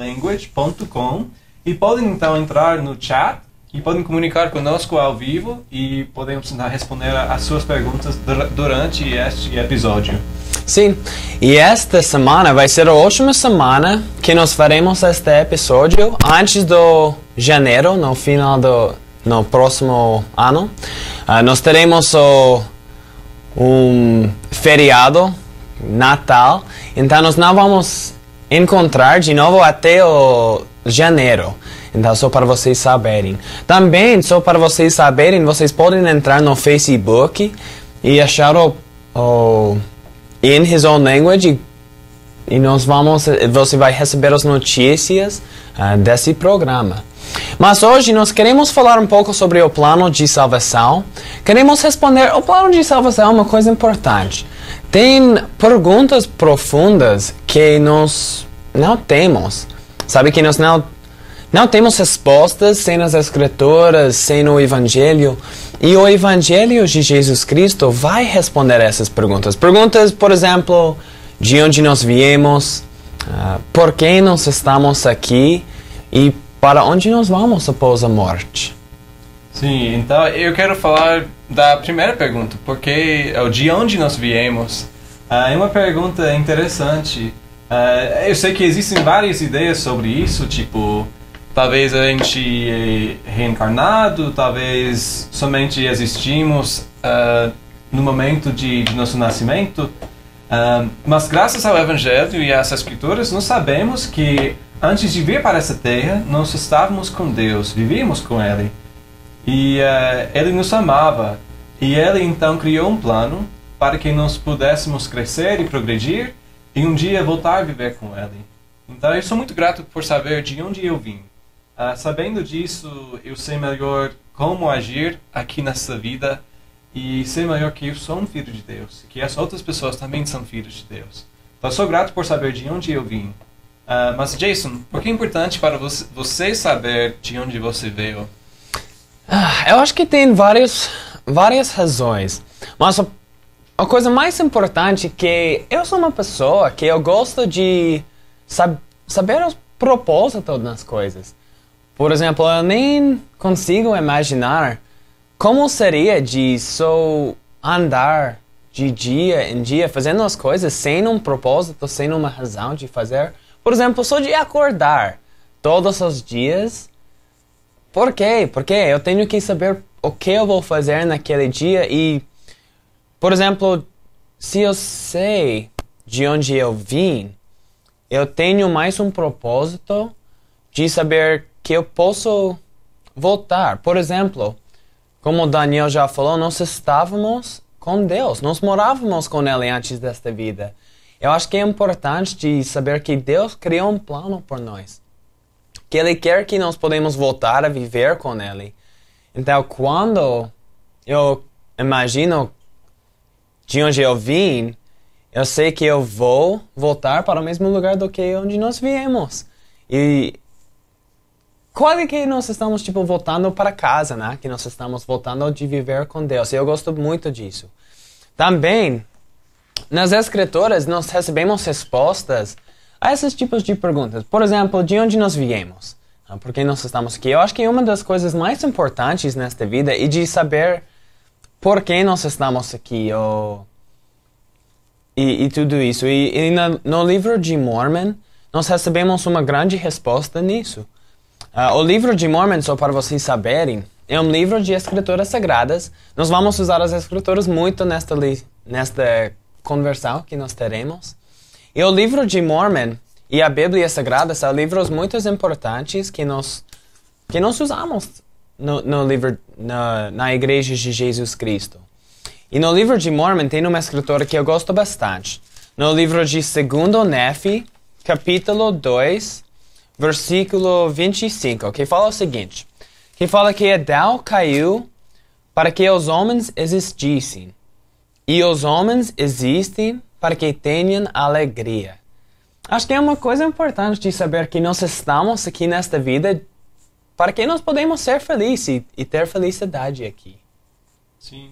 jesuslanguage.com e podem então entrar no chat e podem comunicar conosco ao vivo e podemos tentar responder às suas perguntas durante este episódio. Sim, e esta semana vai ser a última semana que nós faremos este episódio antes do janeiro, no próximo ano. Nós teremos um feriado, Natal, então nós não vamos encontrar de novo até o janeiro. Então, só para vocês saberem. Também, só para vocês saberem, vocês podem entrar no Facebook e achar o In His Own Language e você vai receber as notícias desse programa. Mas hoje nós queremos falar um pouco sobre o plano de salvação. Queremos responder, o plano de salvação é uma coisa importante. Tem perguntas profundas que nós não temos. Sabe que nós não temos respostas sem as Escrituras, sem o Evangelho. E o Evangelho de Jesus Cristo vai responder essas perguntas. Perguntas, por exemplo, de onde nós viemos, por que nós estamos aqui e para onde nós vamos após a morte. Sim, então eu quero falar da primeira pergunta, porque de onde nós viemos. É uma pergunta interessante. Eu sei que existem várias ideias sobre isso, tipo, talvez a gente é reencarnado, talvez somente existimos no momento de nosso nascimento. Mas graças ao Evangelho e às Escrituras, nós sabemos que antes de vir para essa terra, nós estávamos com Deus, vivíamos com Ele. E Ele nos amava. E Ele então criou um plano para que nós pudéssemos crescer e progredir e um dia voltar a viver com Ele. Então eu sou muito grato por saber de onde eu vim. Sabendo disso, eu sei melhor como agir aqui nessa vida e sei melhor que eu sou um filho de Deus, que as outras pessoas também são filhos de Deus. Então eu sou grato por saber de onde eu vim. Mas Jason, por que é importante para você saber de onde você veio? Eu acho que tem várias razões. Mas a coisa mais importante é que eu sou uma pessoa que eu gosto de saber o propósito das coisas. Por exemplo, eu nem consigo imaginar como seria de só andar de dia em dia fazendo as coisas sem um propósito, sem uma razão de fazer. Por exemplo, só de acordar todos os dias. Por quê? Porque eu tenho que saber o que eu vou fazer naquele dia e, por exemplo, se eu sei de onde eu vim, eu tenho mais um propósito de saber que eu posso voltar. Por exemplo, como o Daniel já falou, nós estávamos com Deus, nós morávamos com Ele antes desta vida. Eu acho que é importante de saber que Deus criou um plano por nós. Que Ele quer que nós podemos voltar a viver com Ele. Então, quando eu imagino de onde eu vim, eu sei que eu vou voltar para o mesmo lugar do que onde nós viemos. E quase que nós estamos voltando para casa, né? Que nós estamos voltando de viver com Deus. E eu gosto muito disso. Também, nas Escrituras, nós recebemos respostas a esses tipos de perguntas. Por exemplo, de onde nós viemos? Por que nós estamos aqui? Eu acho que uma das coisas mais importantes nesta vida é de saber por que nós estamos aqui. E tudo isso. E no livro de Mormon, nós recebemos uma grande resposta nisso. O livro de Mormon, só para vocês saberem, é um livro de escrituras sagradas. Nós vamos usar as escrituras muito nesta conversão que nós teremos. E o livro de Mormon e a Bíblia Sagrada são livros muito importantes que nós usamos na Igreja de Jesus Cristo. E no livro de Mormon tem uma escritura que eu gosto bastante. No livro de 2 Nefi, capítulo 2, versículo 25, que fala o seguinte, que fala que Adão caiu para que os homens existissem, e os homens existem para que tenham alegria. Acho que é uma coisa importante de saber que nós estamos aqui nesta vida para que nós podemos ser felizes e ter felicidade aqui. Sim,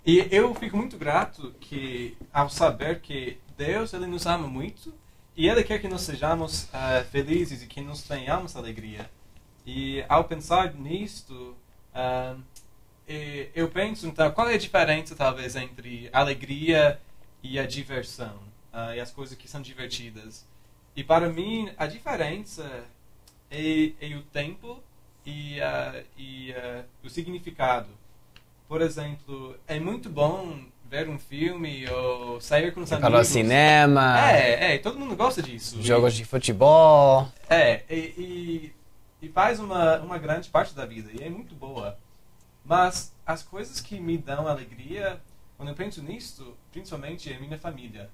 e eu fico muito grato ao saber que Deus ele nos ama muito e Ele quer que nós sejamos felizes e que nós tenhamos alegria. E ao pensar nisto, eu penso, então, qual é a diferença, talvez, entre a alegria e a diversão? E as coisas que são divertidas. E para mim, a diferença é o tempo e o significado. Por exemplo, é muito bom ver um filme ou sair com os amigos. Para o cinema. Todo mundo gosta disso. Jogos de futebol. E faz uma grande parte da vida, e é muito boa. Mas as coisas que me dão alegria, quando eu penso nisso, principalmente é minha família.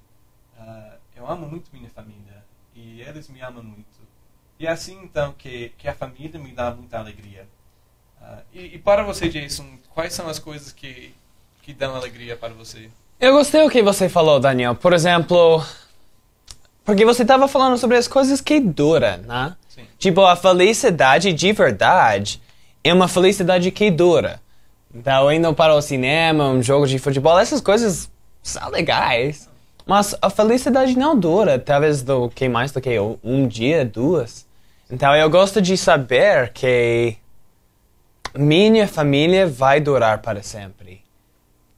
Eu amo muito minha família, e eles me amam muito. E é assim, então, que a família me dá muita alegria. E para você, Jason, quais são as coisas que dão alegria para você? Eu gostei do que você falou, Daniel. Por exemplo, porque você estava falando sobre as coisas que duram, né? Sim. Tipo, a felicidade de verdade é uma felicidade que dura. Então, indo para o cinema, um jogo de futebol, essas coisas são legais. Mas a felicidade não dura, talvez mais do que um dia, 2. Então, eu gosto de saber que minha família vai durar para sempre.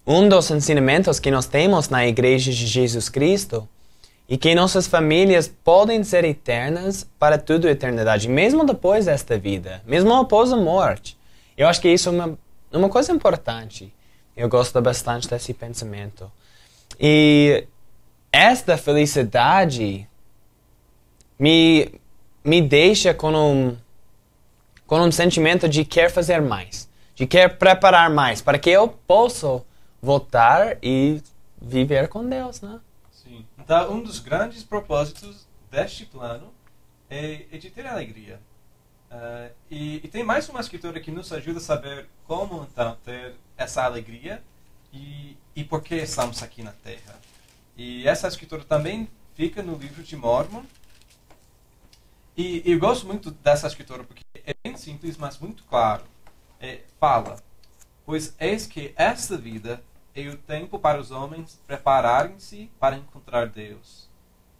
Um dos ensinamentos que nós temos na Igreja de Jesus Cristo é que nossas famílias podem ser eternas para toda a eternidade, mesmo depois desta vida, mesmo após a morte. Eu acho que isso é uma coisa importante. Eu gosto bastante desse pensamento. E esta felicidade me deixa com um sentimento de querer fazer mais, de querer preparar mais, para que eu possa voltar e viver com Deus, né? Sim. Então, um dos grandes propósitos deste plano é de ter alegria. E tem mais uma escritura que nos ajuda a saber como, então, ter essa alegria e por que estamos aqui na Terra. E essa escritura também fica no livro de Mormon. E eu gosto muito dessa escritura porque é bem simples, mas muito claro. Fala, pois eis que esta vida é o tempo para os homens prepararem-se para encontrar Deus.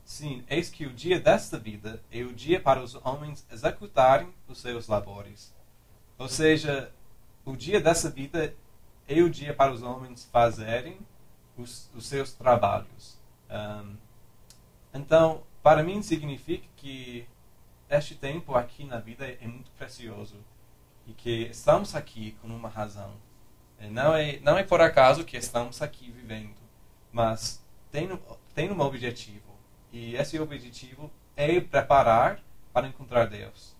Sim, eis que o dia desta vida é o dia para os homens executarem os seus labores. Ou seja, o dia dessa vida é o dia para os homens fazerem os seus trabalhos. Então, para mim significa que este tempo aqui na vida é muito precioso e que estamos aqui com uma razão. Não é por acaso que estamos aqui vivendo, mas tem um objetivo. E esse objetivo é preparar para encontrar Deus.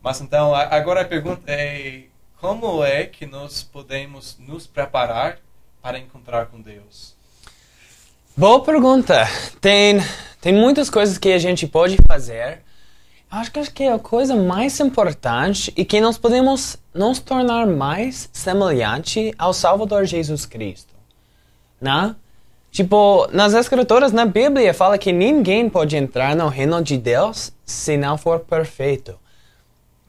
Mas então, agora a pergunta é: como é que nós podemos nos preparar para encontrar com Deus? Boa pergunta. Tem muitas coisas que a gente pode fazer. Acho que a coisa mais importante é que nós podemos nos tornar mais semelhante ao Salvador Jesus Cristo, né? Tipo, nas escrituras, na Bíblia, fala que ninguém pode entrar no reino de Deus se não for perfeito.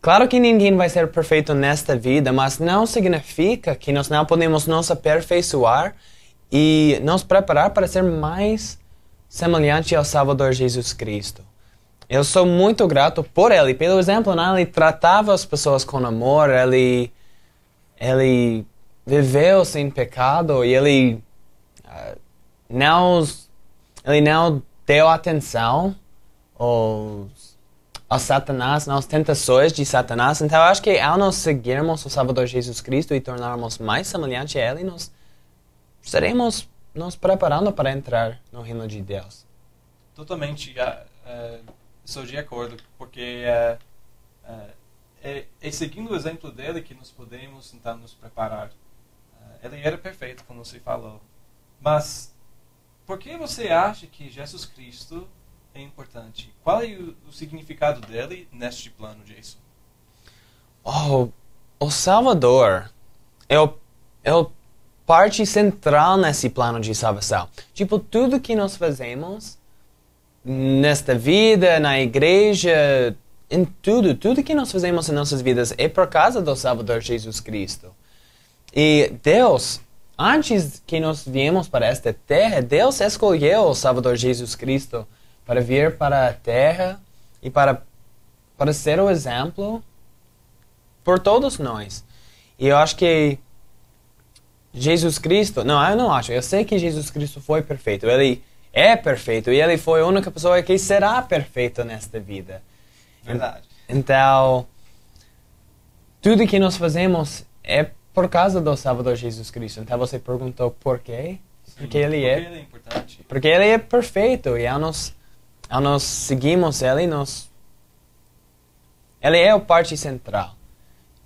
Claro que ninguém vai ser perfeito nesta vida, mas não significa que nós não podemos nos aperfeiçoar e nos preparar para ser mais semelhante ao Salvador Jesus Cristo. Eu sou muito grato por ele. Pelo exemplo, né? Ele tratava as pessoas com amor, ele viveu sem pecado e ele não deu atenção a Satanás, às tentações de Satanás. Então, eu acho que ao nós seguirmos o Salvador Jesus Cristo e tornarmos mais semelhante a ele, nós estaremos nos preparando para entrar no reino de Deus. Totalmente. Sou de acordo, porque é seguindo o exemplo dele que nós podemos então nos preparar. Ele era perfeito, como você falou. Mas por que você acha que Jesus Cristo é importante? Qual é o significado dele neste plano, Jason? O Salvador é o parte central nesse plano de salvação. Tipo, tudo que nós fazemos nesta vida, na igreja, em tudo que nós fazemos em nossas vidas é por causa do Salvador Jesus Cristo. E Deus, antes que nós viemos para esta terra, Deus escolheu o Salvador Jesus Cristo para vir para a terra e para ser o exemplo por todos nós. E eu acho que Jesus Cristo, não, eu não acho, eu sei que Jesus Cristo foi perfeito, ele é perfeito e ele foi a única pessoa que será perfeito nesta vida. Verdade. Então, tudo que nós fazemos é por causa do Salvador Jesus Cristo. Então você perguntou por quê? Sim, Porque ele é importante. Porque ele é perfeito e ao nós seguimos ele, ele é a parte central.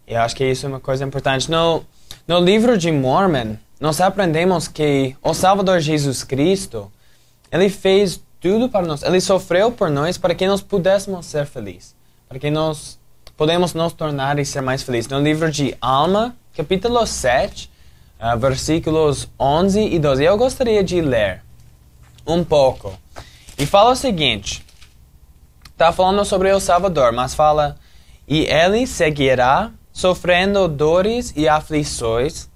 E eu acho que isso é uma coisa importante. No livro de Mormon, nós aprendemos que o Salvador Jesus Cristo, ele fez tudo para nós. Ele sofreu por nós para que nós pudéssemos ser felizes. Para que nós podemos nos tornar e ser mais felizes. No livro de Alma, capítulo 7, versículos 11 e 12. Eu gostaria de ler um pouco. E fala o seguinte. Está falando sobre o Salvador, mas fala... E ele seguirá sofrendo dores e aflições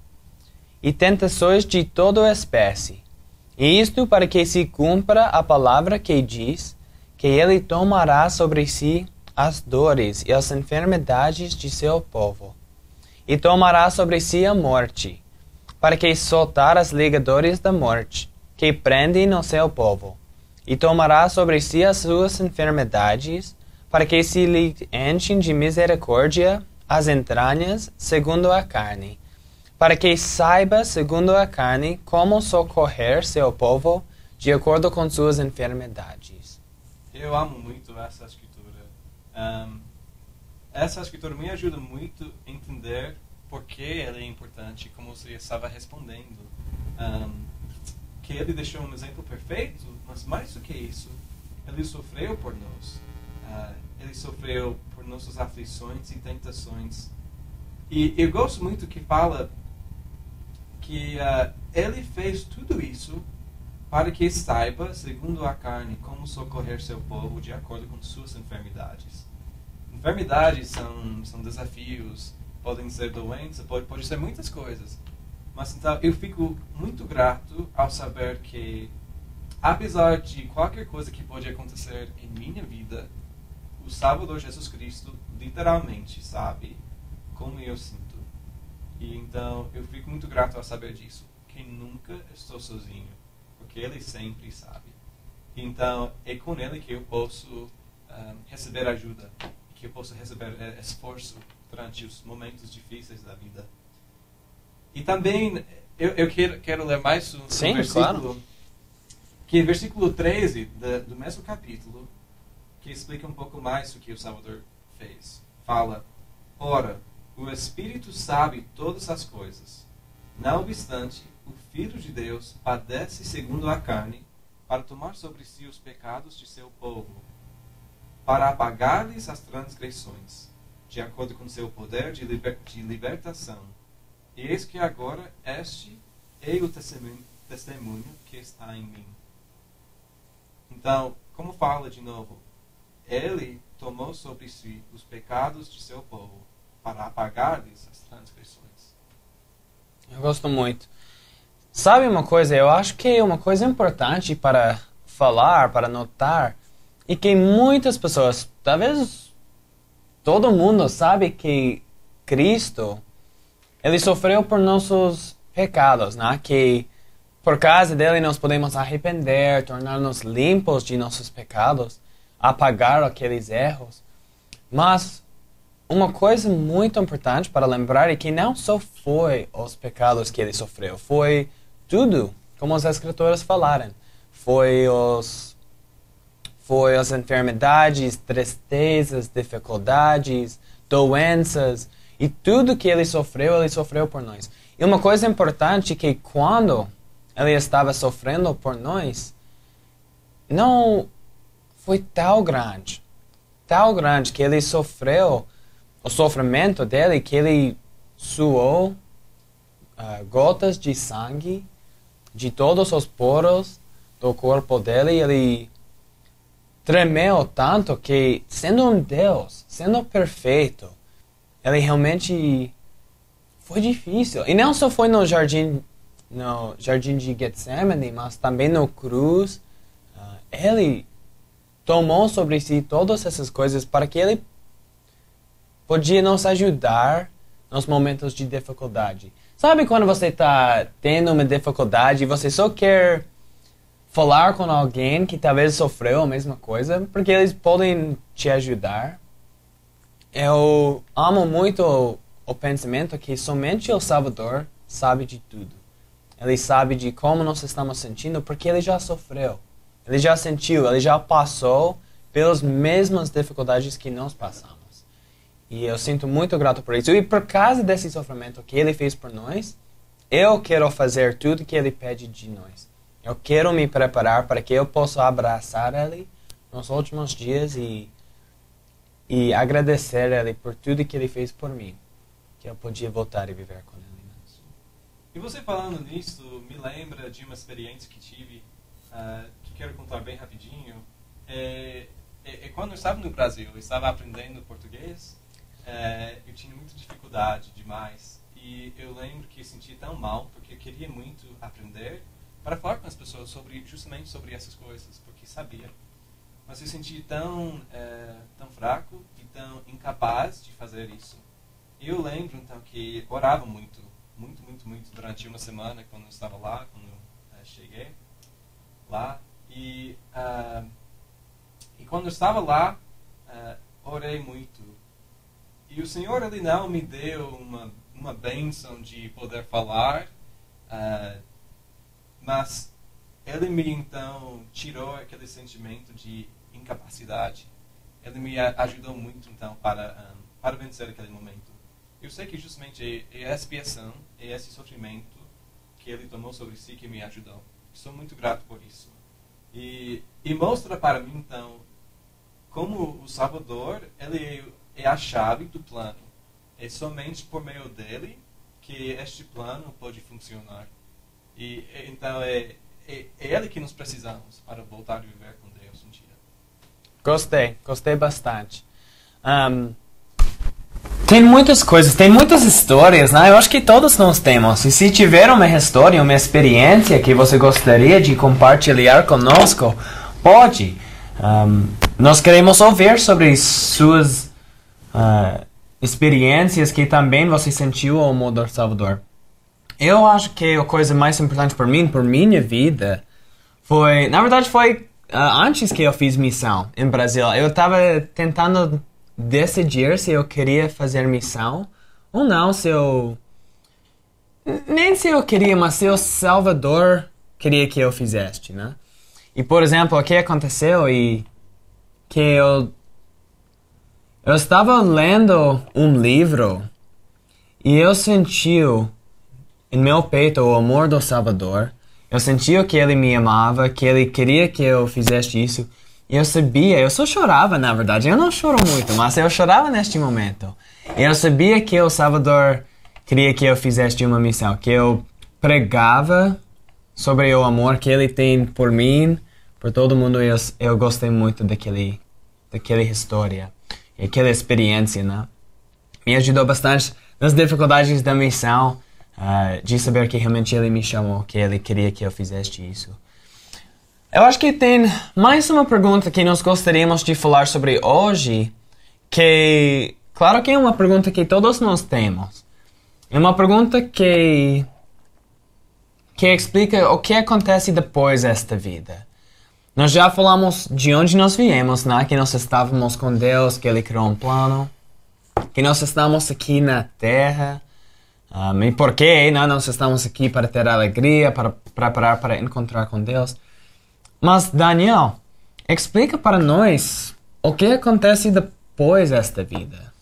e tentações de toda espécie. E isto para que se cumpra a palavra que diz que ele tomará sobre si as dores e as enfermidades de seu povo, e tomará sobre si a morte, para que soltar as ligaduras da morte, que prendem o seu povo, e tomará sobre si as suas enfermidades, para que se lhe enchem de misericórdia as entranhas segundo a carne, para que saiba segundo a carne como socorrer seu povo de acordo com suas enfermidades. Eu amo muito essa escritura. Essa escritura me ajuda muito a entender por que ela é importante, como você estava respondendo. Que ele deixou um exemplo perfeito, mas mais do que isso, ele sofreu por nós. Ele sofreu por nossas aflições e tentações. E eu gosto muito que fala que ele fez tudo isso para que saiba, segundo a carne, como socorrer seu povo de acordo com suas enfermidades. Enfermidades são desafios, podem ser doenças, pode ser muitas coisas. Mas então eu fico muito grato ao saber que, apesar de qualquer coisa que pode acontecer em minha vida, o Salvador Jesus Cristo literalmente sabe como eu sinto. E então eu fico muito grato ao saber disso, que nunca estou sozinho, porque Ele sempre sabe. Então é com Ele que eu posso receber ajuda, que eu posso receber esforço durante os momentos difíceis da vida. E também eu quero ler mais um versículo, claro. Que é versículo 13 do mesmo capítulo, que explica um pouco mais o que o Salvador fez. Fala: ora, o Espírito sabe todas as coisas. Não obstante, o Filho de Deus padece segundo a carne, para tomar sobre si os pecados de seu povo, para apagar-lhes as transgressões, de acordo com seu poder de libertação. E eis que agora este é o testemunho que está em mim. Então, como fala de novo, ele tomou sobre si os pecados de seu povo, para apagar-lhes as transgressões. Eu gosto muito. Sabe uma coisa? Eu acho que uma coisa importante para falar, para notar, e que muitas pessoas, talvez todo mundo sabe que Cristo, ele sofreu por nossos pecados, né? Que por causa dele nós podemos arrepender, tornar-nos limpos de nossos pecados, apagar aqueles erros. Mas uma coisa muito importante para lembrar é que não só foi os pecados que ele sofreu, foi tudo, como as escrituras falaram. Foi as enfermidades, tristezas, dificuldades, doenças, e tudo que ele sofreu por nós. E uma coisa importante é que quando ele estava sofrendo por nós, não foi tão grande que ele sofreu o sofrimento dele, que ele suou gotas de sangue de todos os poros do corpo dele. Ele tremeu tanto que, sendo um Deus, sendo perfeito, ele realmente foi difícil. E não só foi no jardim de Getsemane, mas também no cruz. Ele tomou sobre si todas essas coisas para que Ele podia nos ajudar nos momentos de dificuldade. Sabe quando você está tendo uma dificuldade e você só quer falar com alguém que talvez sofreu a mesma coisa, porque eles podem te ajudar? Eu amo muito o pensamento que somente o Salvador sabe de tudo. Ele sabe de como nós estamos sentindo porque ele já sofreu. Ele já sentiu, ele já passou pelas mesmas dificuldades que nós passamos. E eu sinto muito grato por isso. E por causa desse sofrimento que ele fez por nós, eu quero fazer tudo que ele pede de nós. Eu quero me preparar para que eu possa abraçar ele nos últimos dias e agradecer a ele por tudo que ele fez por mim. Que eu podia voltar e viver com ele. E você falando nisso, me lembra de uma experiência que tive, que quero contar bem rapidinho. Quando eu estava no Brasil, eu estava aprendendo português, eu tinha muita dificuldade demais. E eu lembro que eu sentia tão mal, porque eu queria muito aprender para falar com as pessoas justamente sobre essas coisas, porque sabia. Mas eu sentia tão fraco e tão incapaz de fazer isso. E eu lembro, então, que orava muito durante uma semana quando eu estava lá, quando eu cheguei lá. E quando eu estava lá, orei muito. E o Senhor, Ele não me deu uma bênção de poder falar, mas Ele me, então, tirou aquele sentimento de incapacidade. Ele me ajudou muito, então, para vencer aquele momento. Eu sei que justamente é essa expiação, é esse sofrimento que Ele tomou sobre si que me ajudou. Sou muito grato por isso. E mostra para mim, então, como o Salvador, Ele é a chave do plano. É somente por meio dele que este plano pode funcionar. E então é Ele que nós precisamos para voltar a viver com Deus um dia. Gostei bastante. Tem muitas coisas, tem muitas histórias, né? Eu acho que todos nós temos. E se tiver uma história, uma experiência que você gostaria de compartilhar conosco, pode. Nós queremos ouvir sobre suas experiências que também você sentiu ao amor do Salvador. Eu acho que a coisa mais importante por mim, por minha vida, foi antes que eu fiz missão em Brasil. Eu estava tentando decidir se eu queria fazer missão ou não, nem se eu queria, mas se o Salvador queria que eu fizesse, né? E, por exemplo, o que aconteceu que eu estava lendo um livro e eu senti em meu peito o amor do Salvador. Eu sentia que Ele me amava, que Ele queria que eu fizesse isso. E eu sabia, eu só chorava, na verdade. Eu não choro muito, mas eu chorava neste momento. E eu sabia que o Salvador queria que eu fizesse uma missão, que eu pregava sobre o amor que Ele tem por mim, por todo mundo. Eu gostei muito daquela história, aquela experiência, né? Me ajudou bastante nas dificuldades da missão, de saber que realmente Ele me chamou, que Ele queria que eu fizesse isso. Eu acho que tem mais uma pergunta que nós gostaríamos de falar sobre hoje, que, claro que é uma pergunta que todos nós temos. É uma pergunta que explica o que acontece depois desta vida. Nós já falamos de onde nós viemos, né? Que nós estávamos com Deus, que Ele criou um plano, que nós estamos aqui na Terra, e por que nós estamos aqui para ter alegria, para preparar para encontrar com Deus. Mas, Daniel, explica para nós o que acontece depois desta vida.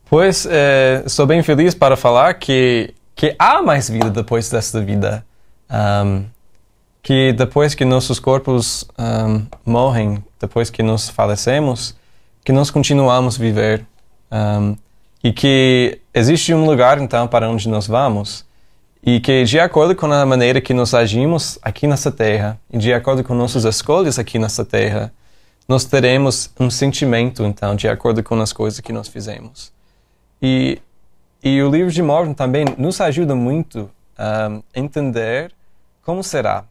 Pois, estou bem feliz para falar que há mais vida depois desta vida. Que depois que nossos corpos morrem, depois que nós falecemos, que nós continuamos a viver. E que existe um lugar, então, para onde nós vamos. E que, de acordo com a maneira que nós agimos aqui nessa terra, e de acordo com nossas escolhas aqui nessa terra, nós teremos um sentimento, então, de acordo com as coisas que nós fizemos. E o livro de Mormon também nos ajuda muito a entender como será.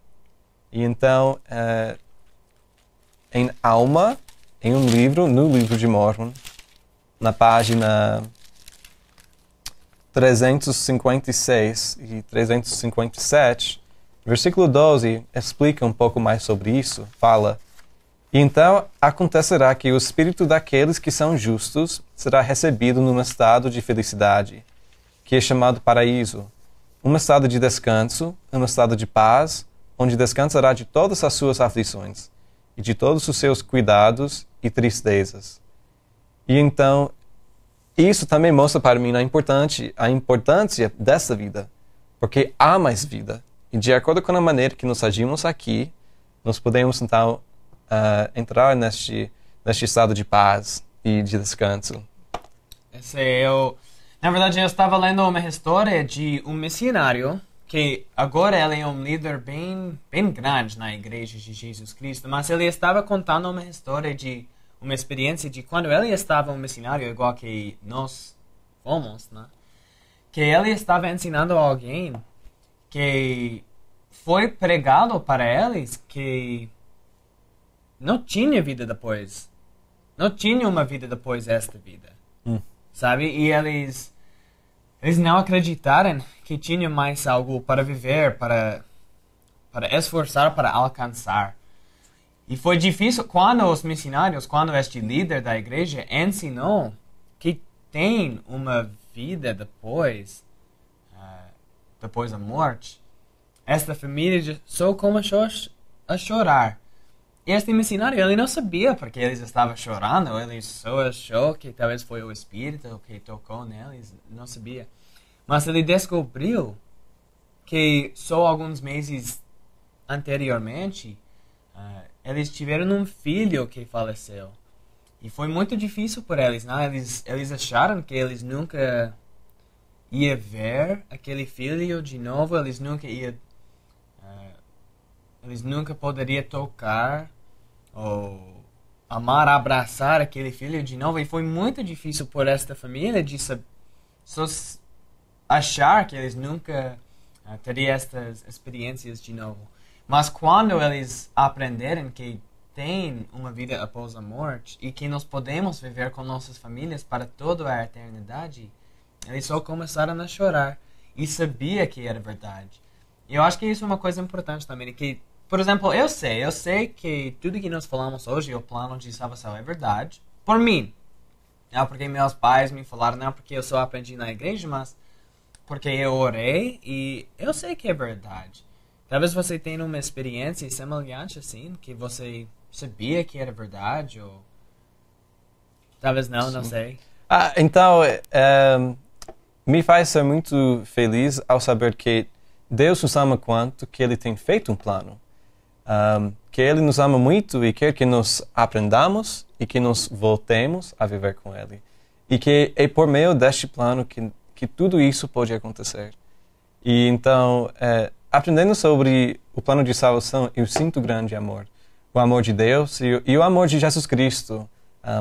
E então, em alma, em um livro, no livro de Mormon, na página 356 e 357, versículo 12 explica um pouco mais sobre isso. Fala: "E então acontecerá que o espírito daqueles que são justos será recebido num estado de felicidade, que é chamado paraíso, um estado de descanso, um estado de paz, onde descansará de todas as suas aflições e de todos os seus cuidados e tristezas." E então, isso também mostra para mim a importância dessa vida, porque há mais vida. E de acordo com a maneira que nos agimos aqui, nós podemos então entrar neste estado de paz e de descanso. Na verdade, eu estava lendo uma história de um missionário que agora ele é um líder bem grande na Igreja de Jesus Cristo, mas ele estava contando uma história de uma experiência de quando ele estava um missionário, igual que nós fomos, né? Que ele estava ensinando a alguém que foi pregado para eles que não tinha vida depois. Não tinha uma vida depois desta vida. Sabe? E eles não acreditaram que tinha mais algo para viver, para esforçar, para alcançar. E foi difícil quando os missionários, quando este líder da igreja ensinou que tem uma vida depois da morte. Esta família só começou a chorar. E este missionário, ele não sabia porque eles estavam chorando, ele só achou que talvez foi o Espírito que tocou neles, não sabia. Mas ele descobriu que só alguns meses anteriormente, eles tiveram um filho que faleceu. E foi muito difícil por eles, né? Eles acharam que eles nunca iam ver aquele filho de novo, eles nunca poderiam tocar ou amar, abraçar aquele filho de novo. E foi muito difícil por esta família de só achar que eles nunca teriam estas experiências de novo. Mas quando eles aprenderam que tem uma vida após a morte e que nós podemos viver com nossas famílias para toda a eternidade, eles só começaram a chorar e sabia que era verdade. E eu acho que isso é uma coisa importante também, que, por exemplo, eu sei que tudo que nós falamos hoje, o plano de salvação, é verdade. Por mim. Não porque meus pais me falaram, não porque eu só aprendi na igreja, mas porque eu orei e eu sei que é verdade. Talvez você tenha uma experiência semelhante assim, que você sabia que era verdade, ou talvez não sei. Então, me faz ser muito feliz ao saber que Deus nos ama quanto que Ele tem feito um plano. Que Ele nos ama muito e quer que nós aprendamos e que nós voltemos a viver com Ele. E que é por meio deste plano que tudo isso pode acontecer. E então, aprendendo sobre o plano de salvação, eu sinto grande amor. O amor de Deus e o amor de Jesus Cristo,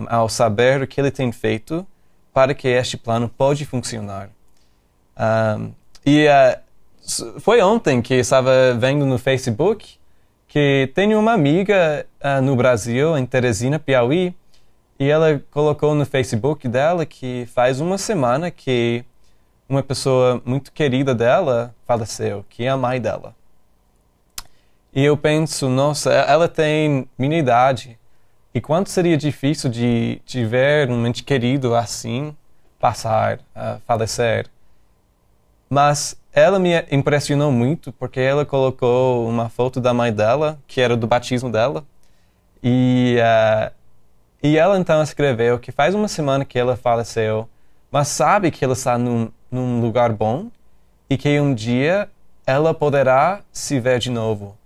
ao saber o que Ele tem feito para que este plano pode funcionar. Foi ontem que eu estava vendo no Facebook que tenho uma amiga no Brasil, em Teresina, Piauí, e ela colocou no Facebook dela que faz uma semana que uma pessoa muito querida dela faleceu, que é a mãe dela. E eu penso, nossa, ela tem minha idade, e quanto seria difícil de ver um ente querido assim falecer. Mas ela me impressionou muito porque ela colocou uma foto da mãe dela, que era do batismo dela, e ela então escreveu que faz uma semana que ela faleceu, mas sabe que ela está num lugar bom e que um dia ela poderá se ver de novo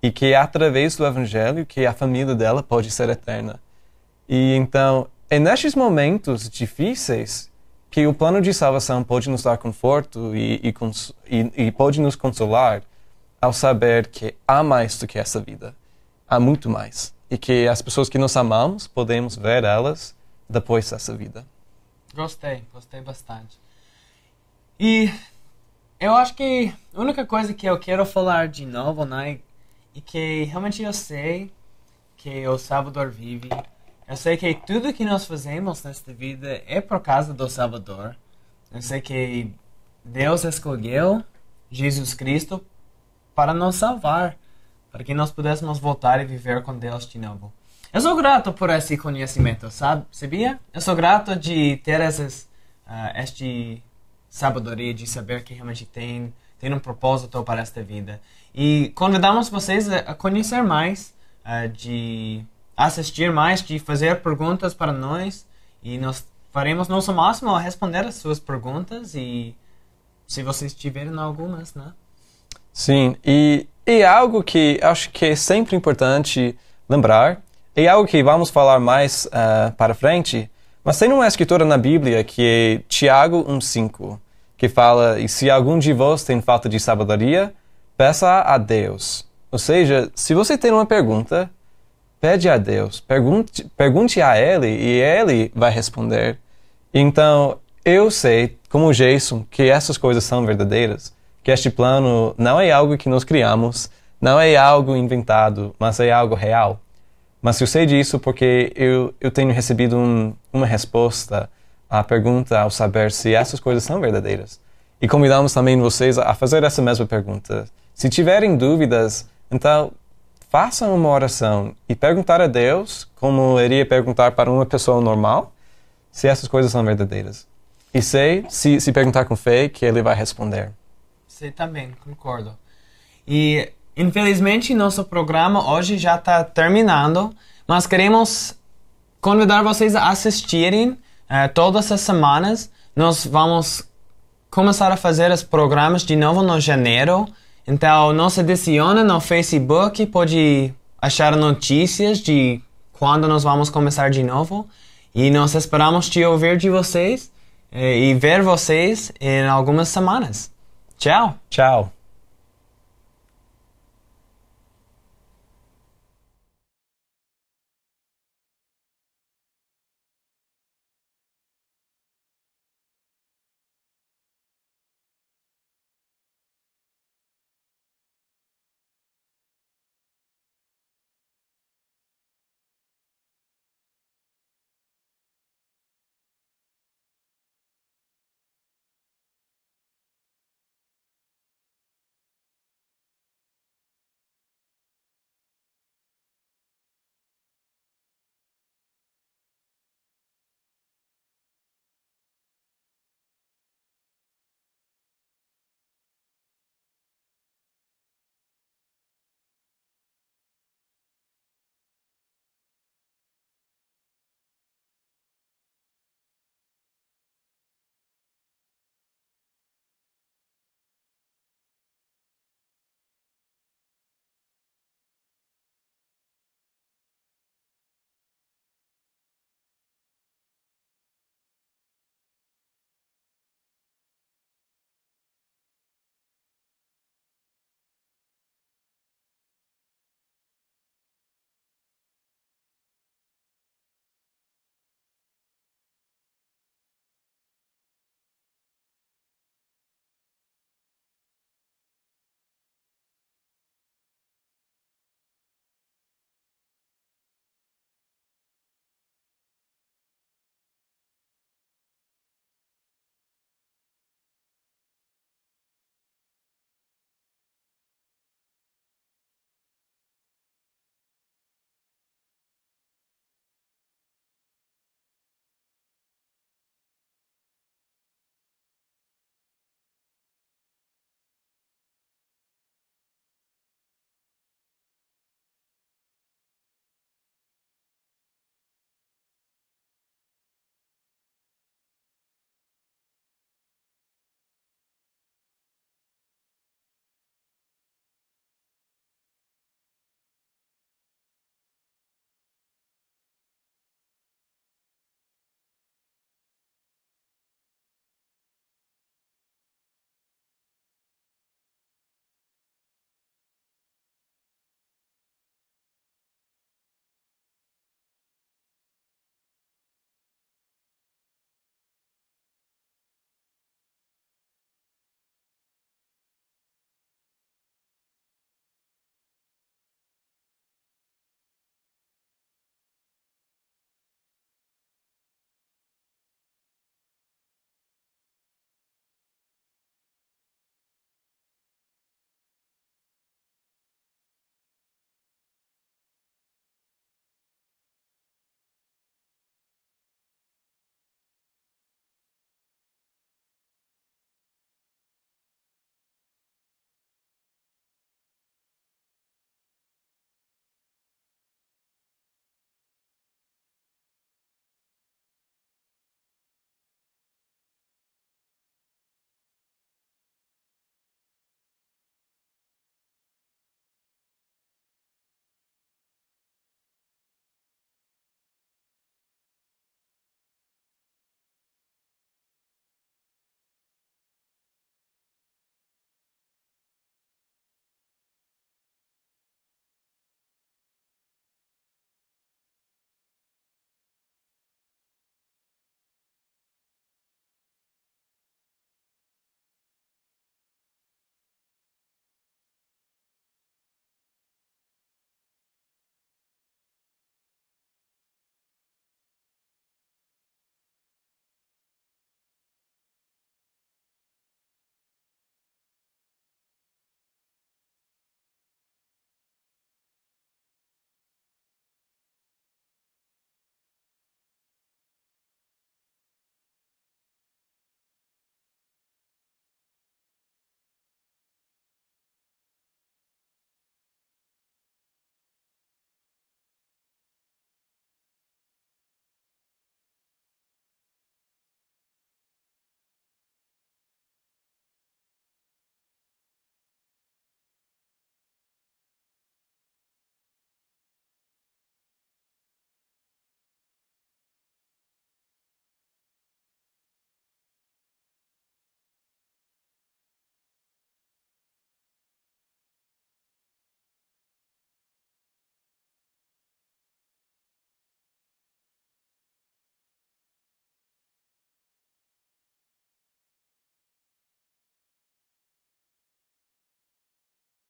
e que através do Evangelho que a família dela pode ser eterna. E então, é nestes momentos difíceis que o plano de salvação pode nos dar conforto e pode nos consolar ao saber que há mais do que essa vida. Há muito mais. E que as pessoas que nós amamos, podemos ver elas depois dessa vida. Gostei bastante. E eu acho que a única coisa que eu quero falar de novo, né, e que realmente eu sei que o Salvador vive. Eu sei que tudo que nós fazemos nesta vida é por causa do Salvador. Eu sei que Deus escolheu Jesus Cristo para nos salvar, para que nós pudéssemos voltar e viver com Deus de novo. Eu sou grato por esse conhecimento, sabia? Eu sou grato de ter esta sabedoria, de saber que realmente tem um propósito para esta vida. E convidamos vocês a conhecer mais, de assistir mais, de fazer perguntas para nós, e nós faremos nosso máximo a responder as suas perguntas, e se vocês tiverem algumas, né? Sim, e algo que acho que é sempre importante lembrar, é algo que vamos falar mais para frente, mas tem uma escritura na Bíblia que é Tiago 1,5, que fala: e se algum de vós tem falta de sabedoria, peça a Deus. Ou seja, se você tem uma pergunta, pede a Deus, pergunte a Ele e Ele vai responder. Então, eu sei, como Jason, que essas coisas são verdadeiras, que este plano não é algo que nós criamos, não é algo inventado, mas é algo real. Mas eu sei disso porque eu tenho recebido uma resposta à pergunta ao saber se essas coisas são verdadeiras. E convidamos também vocês a fazer essa mesma pergunta. Se tiverem dúvidas, então façam uma oração e perguntar a Deus, como iria perguntar para uma pessoa normal, se essas coisas são verdadeiras. E sei, se perguntar com fé, que Ele vai responder. Sei também, concordo. E infelizmente nosso programa hoje já está terminando, mas queremos convidar vocês a assistirem todas as semanas. Nós vamos começar a fazer os programas de novo no janeiro. Então, nos adiciona no Facebook, pode achar notícias de quando nós vamos começar de novo. E nós esperamos te ouvir de vocês e ver vocês em algumas semanas. Tchau! Tchau!